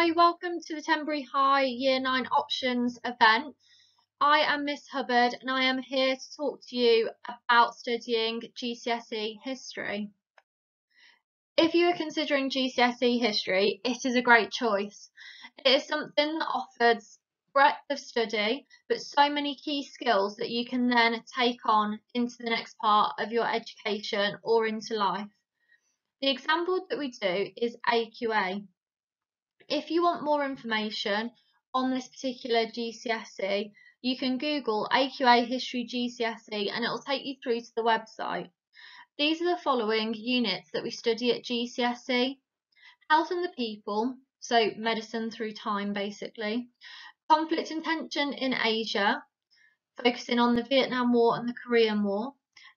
Hi, welcome to the Tenbury High Year 9 Options event. I am Miss Hubbard and I am here to talk to you about studying GCSE history. If you are considering GCSE history, it is a great choice. It is something that offers breadth of study, but so many key skills that you can then take on into the next part of your education or into life. The example that we do is AQA. If you want more information on this particular GCSE, you can Google AQA History GCSE and it will take you through to the website. These are the following units that we study at GCSE. Health and the People, so medicine through time basically. Conflict and Tension in Asia, focusing on the Vietnam War and the Korean War.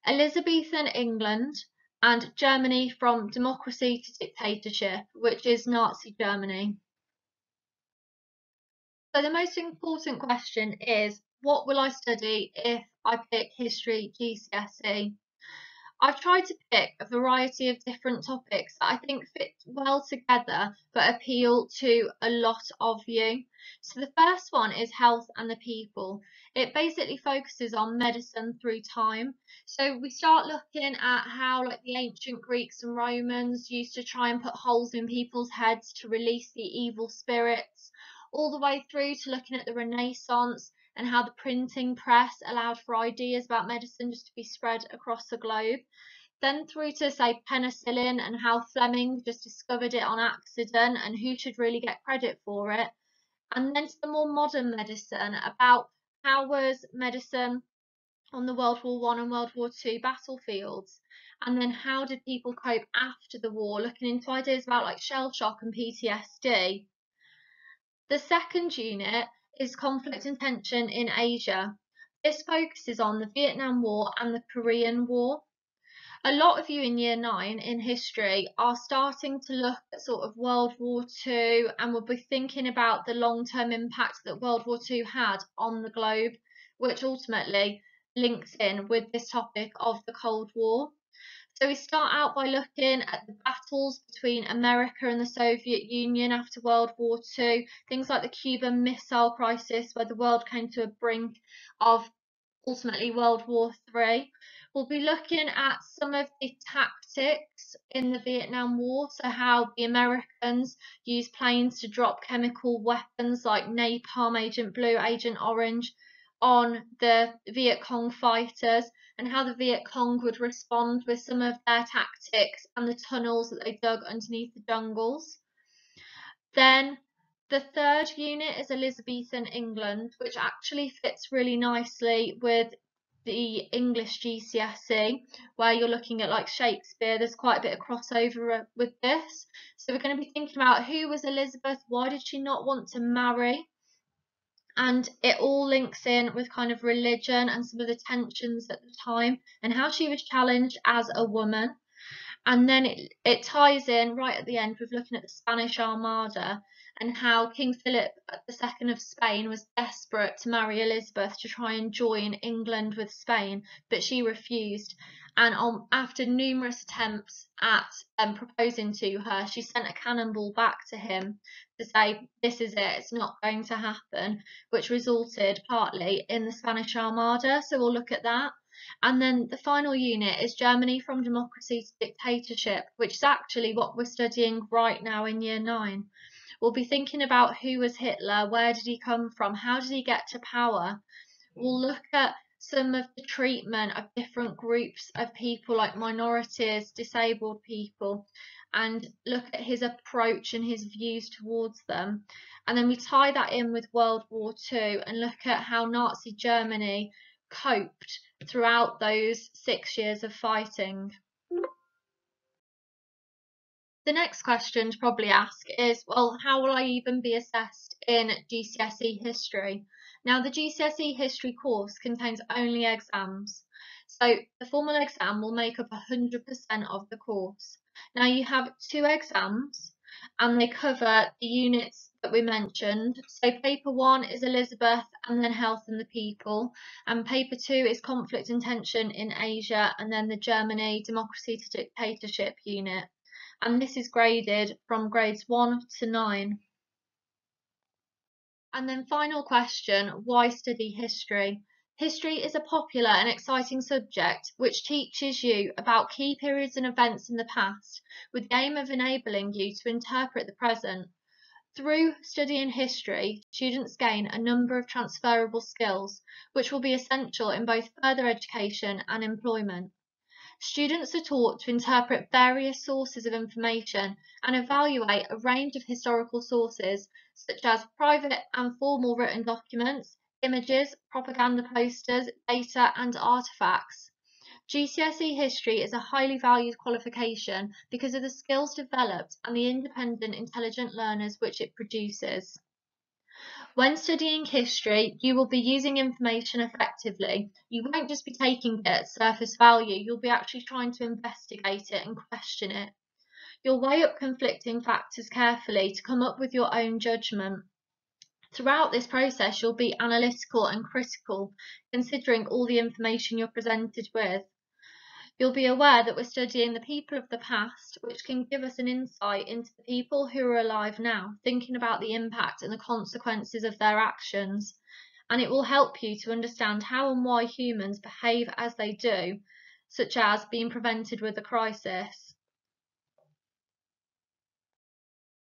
Elizabethan England, and Germany from Democracy to Dictatorship, which is Nazi Germany. So the most important question is, what will I study if I pick History GCSE? I've tried to pick a variety of different topics that I think fit well together but appeal to a lot of you. So the first one is Health and the People. It basically focuses on medicine through time. So we start looking at how the ancient Greeks and Romans used to try and put holes in people's heads to release the evil spirits, all the way through to looking at the Renaissance and how the printing press allowed for ideas about medicine just to be spread across the globe. Then through to, say, penicillin and how Fleming just discovered it on accident and who should really get credit for it. And then to the more modern medicine, about how was medicine on the World War One and World War Two battlefields. And then how did people cope after the war, looking into ideas about shell shock and PTSD. The second unit is Conflict and Tension in Asia. This focuses on the Vietnam War and the Korean War. A lot of you in Year 9 in history are starting to look at sort of World War II and will be thinking about the long-term impact that World War II had on the globe, which ultimately links in with this topic of the Cold War. So we start out by looking at the battles between America and the Soviet Union after World War II, things like the Cuban Missile Crisis, where the world came to a brink of ultimately World War III. We'll be looking at some of the tactics in the Vietnam War, so how the Americans used planes to drop chemical weapons like napalm, Agent Blue, Agent Orange on the Viet Cong fighters, and how the Viet Cong would respond with some of their tactics and the tunnels that they dug underneath the jungles. Then the third unit is Elizabethan England, which actually fits really nicely with the English GCSE, where you're looking at Shakespeare. There's quite a bit of crossover with this. So we're going to be thinking about who was Elizabeth, why did she not want to marry? And it all links in with kind of religion and some of the tensions at the time and how she was challenged as a woman. And then it ties in right at the end with looking at the Spanish Armada and how King Philip II of Spain was desperate to marry Elizabeth to try and join England with Spain, but she refused. And after numerous attempts at proposing to her, she sent a cannonball back to him to say, this is it, it's not going to happen, which resulted partly in the Spanish Armada. So we'll look at that. And then the final unit is Germany from Democracy to Dictatorship, which is actually what we're studying right now in Year 9. We'll be thinking about who was Hitler, where did he come from, how did he get to power. We'll look at some of the treatment of different groups of people like minorities, disabled people, and look at his approach and his views towards them. And then we tie that in with World War II and look at how Nazi Germany coped throughout those 6 years of fighting. The next question to probably ask is, well, how will I even be assessed in GCSE history? Now, the GCSE history course contains only exams. So the formal exam will make up 100% of the course. Now you have 2 exams and they cover the units that we mentioned. So paper 1 is Elizabeth and then Health and the People, and paper 2 is Conflict and Tension in Asia and then the Germany Democracy to Dictatorship unit. And this is graded from grades 1 to 9. And then final question, why study history? History is a popular and exciting subject which teaches you about key periods and events in the past with the aim of enabling you to interpret the present. Through studying history, students gain a number of transferable skills which will be essential in both further education and employment. Students are taught to interpret various sources of information and evaluate a range of historical sources, such as private and formal written documents, images, propaganda posters, data, and artifacts. GCSE history is a highly valued qualification because of the skills developed and the independent, intelligent learners which it produces. When studying history, you will be using information effectively. You won't just be taking it at surface value, you'll be actually trying to investigate it and question it. You'll weigh up conflicting factors carefully to come up with your own judgment. Throughout this process, you'll be analytical and critical, considering all the information you're presented with. You'll be aware that we're studying the people of the past, which can give us an insight into the people who are alive now, thinking about the impact and the consequences of their actions. And it will help you to understand how and why humans behave as they do, such as being prevented with a crisis.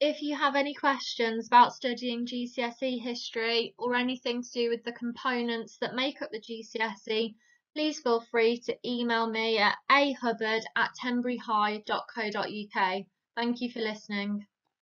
If you have any questions about studying GCSE history or anything to do with the components that make up the GCSE, please feel free to email me at ahubbard@tenburyhigh.co.uk. Thank you for listening.